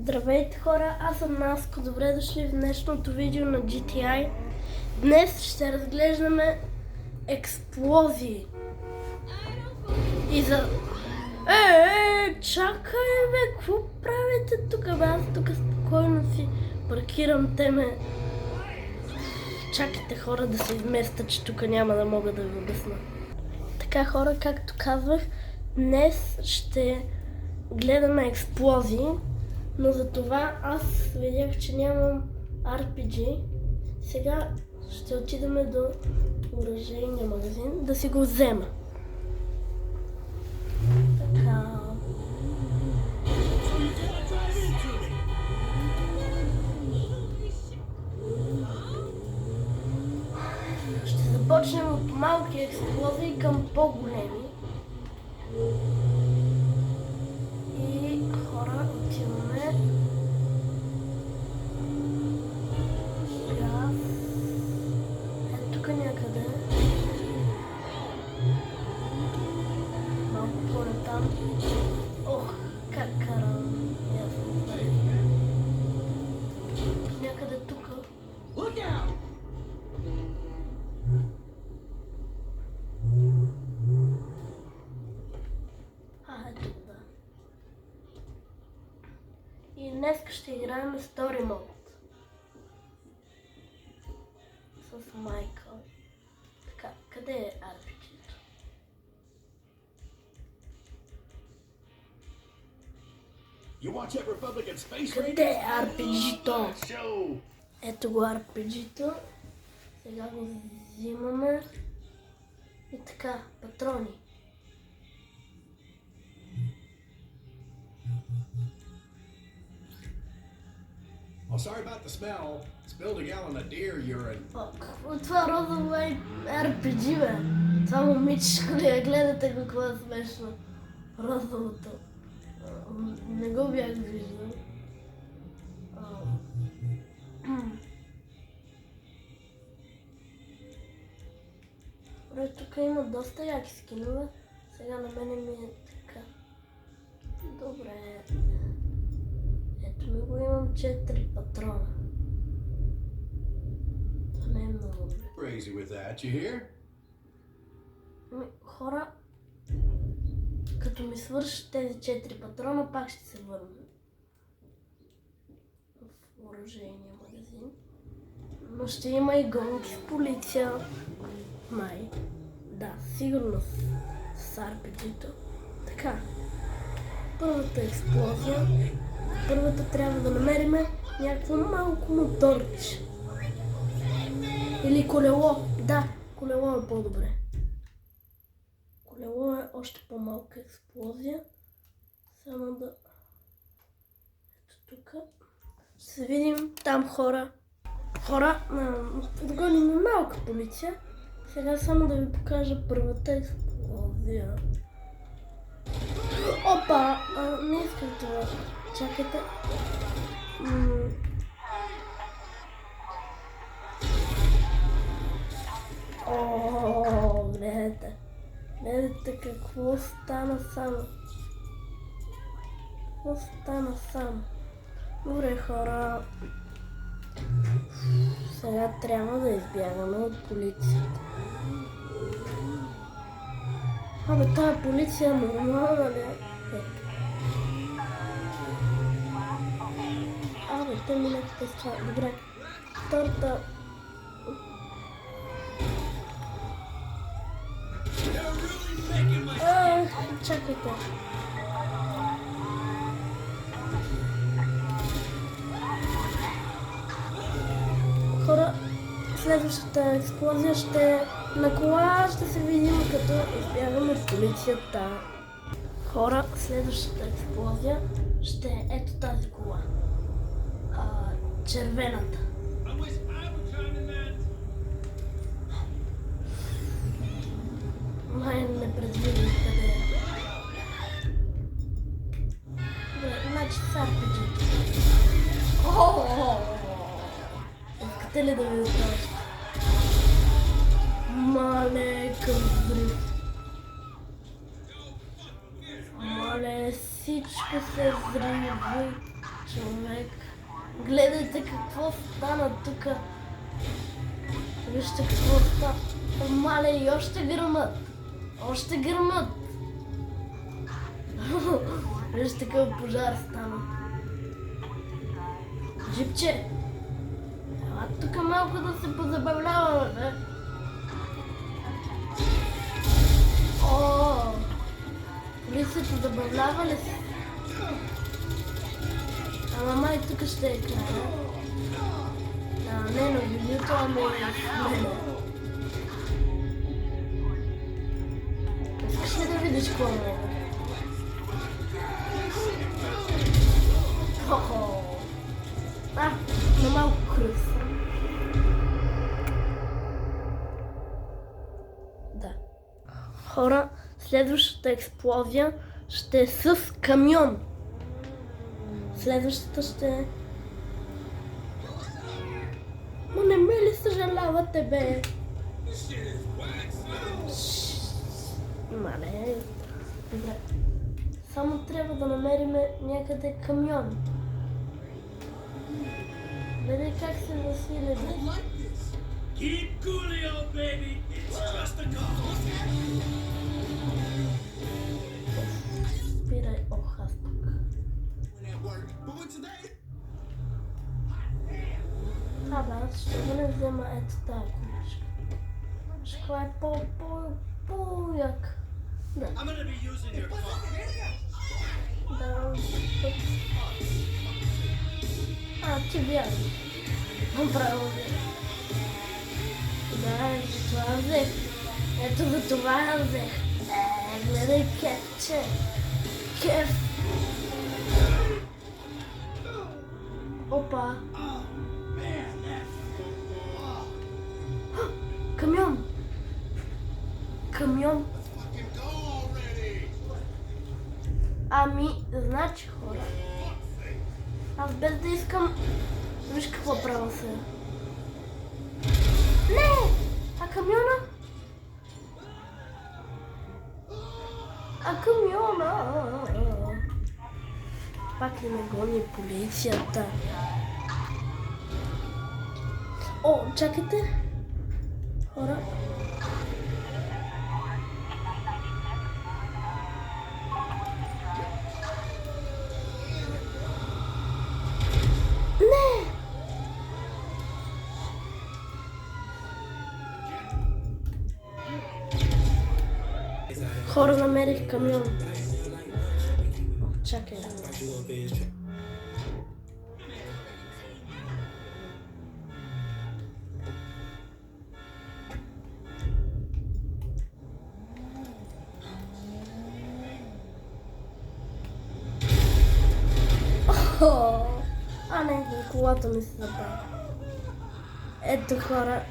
Здравейте хора, аз съм Наско, добре дошли в днешното видео на GTI. Днес ще разглеждаме експлозии. И за... чакай бе, какво правите тук бе? Аз тук спокойно си паркирам теме. Чакайте хора да се изместа, че тук няма да мога да ви обясна. Така хора, както казвах, днес ще гледаме експлозии. Но за това аз видях, че нямам RPG. Сега ще отидем до оръжейния магазин да си го взема. Така. Ще започнем от малки експлозии към по-големи. И хора, отиваме. Сега. Ето тук някъде. Малко по-натам. Ох, как карам. Някъде тук. Ето да. И днес ще играем Story Mode с Майкъл. Така, къде е RPG-то? Къде е RPG-то? Ето го RPG-то. Сега го взимаме. И така, патрони. Well, sorry about the smell. Spilled a gallon of deer urine. Какво това розово е RPG, бе? Това момичешко ли я гледате какво е смешно? Розовото. Не го бях виждал. Тук има доста яки скинове. Сега на мене ми е така. Добре. Ето ми го имам 4 патрона. Това не е много добре. Crazy with that, you hear? Хора, като ми свършат тези 4 патрона, пак ще се върна в оръжейния магазин. Но ще има и гонки с полиция. Май. Да, сигурно с RPG-то. Така. Първата експлозия. Първата трябва да намерим някакво малко моторче. Или колело. Да, колело е по-добре. Колело е още по-малка експлозия. Само да... Ето тук. Ще се видим там хора. Хора, подгоним малка полиция. Сега само да ви покажа първата експлозия. Опа! Не искам това. Чакайте. Гледайте. Гледайте какво стана само. Какво стана само. Добре хора. Сега трябва да избягаме от полицията. Абе, тая полиция нормална ли е? Абе, те минат през това. Добре. Втората... Чакайте. Хора, следващата експлозия ще на кола ще се видим като избягаме от полицията. Хора, следващата експлозия ще е ето тази кола. Червената. Май не предвидих къде е. Добре, значи с RPG-то. Искате ли да ви откажа? Мале, къв взрив. Мале, всичко се взриви. Гледайте какво стана тук. Вижте какво стана. Мале, и още гърмат. Още гърмат. Вижте какъв пожар стана. Джипче, ела тук малко да се позабавляваме, бе. О, полицията забавлява ли се? Ама май тук ще е края. Не на видеото, ами в мене. Искаш ли да видиш какво е? Хо-хо! На малко кръв. Да. Хора, следващата експлозия ще е с камион. Следващата ще е... Но не ме ли съжалявате, бе? Мале. Добре. Само трябва да намерим някъде камион. Гледай как се засили. Keep coolio, baby. It's just a call. Спирай, ох, аз тук. Аз ще да не взема ето тази количка. Шкла е по-як. Да. I'm gonna be using your car. Да. Ти вярвай. Направо вярвай. Да, за това взех. Ето за това я взех. Гледай кефче. Кеф. Опа. Камион. Камион. Ами, значи хора. Аз без да искам... Виж какво правя сега. Не! А камиона? А камиона? Пак ли ме гони полицията? О, чакайте. Хора. Не! Хора, намерих камион. О, чакай. Не, колата ми се забрави. Ето хора.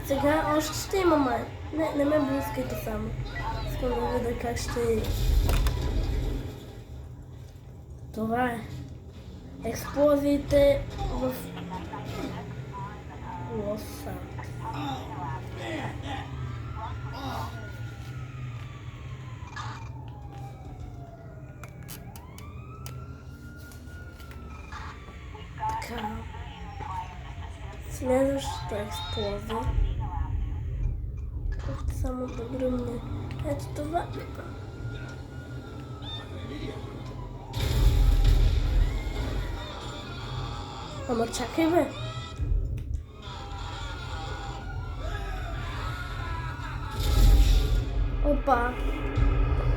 Сега още ще има май. Не ме блъскайте само. Искам да видя как ще е. Това е. Експлозиите в Лос-Анджелес. Така. Следващата експлозия. Още само да гръмне. Ето това. Ама чакай, бе. Опа.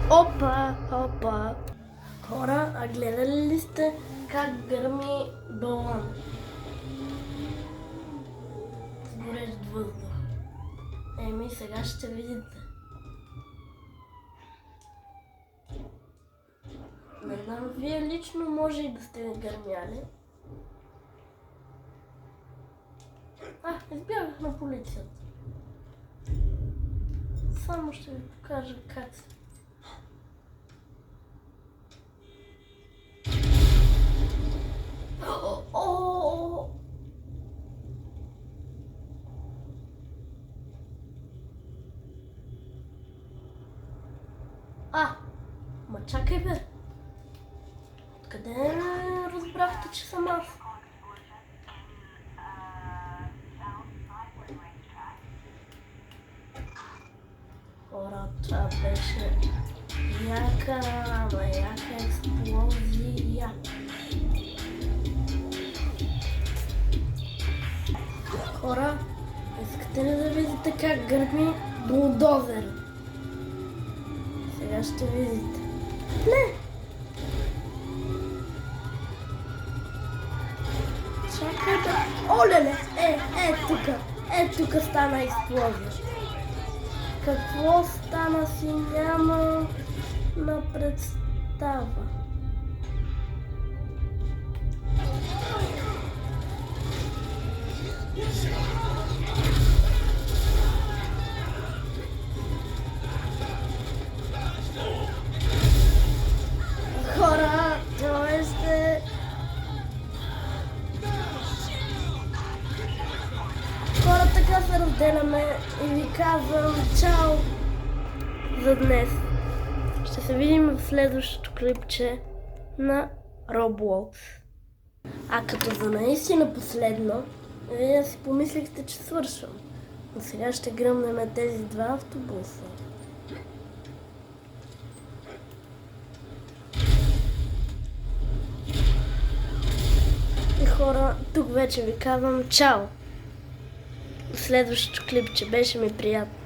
Опа, опа. Хора, а гледали ли сте как гърми балон? С горещ въздух. Еми, сега ще видите. Не знам, вие лично може и да сте гърмяли. Избягах на полицията. Само ще ви покажа как се. Ма чакай, бе. Откъде разбрахте, че съм аз? това беше яка експлозия. Хора, искате ли да видите как гърми булдозер? Сега ще видите. Не! Чакай да... Олеле! Тук стана експлозия. Какво стана си няма на представа. Хора, това ще... Хора, така се разделяме и ви казвам чао за днес. Ще се видим в следващото клипче на Roblox. А като за наистина последно, вие си помислихте, че свършвам. Но сега ще гръмнем тези два автобуса. И хора, тук вече ви казвам чао. Следващото клипче беше ми приятно.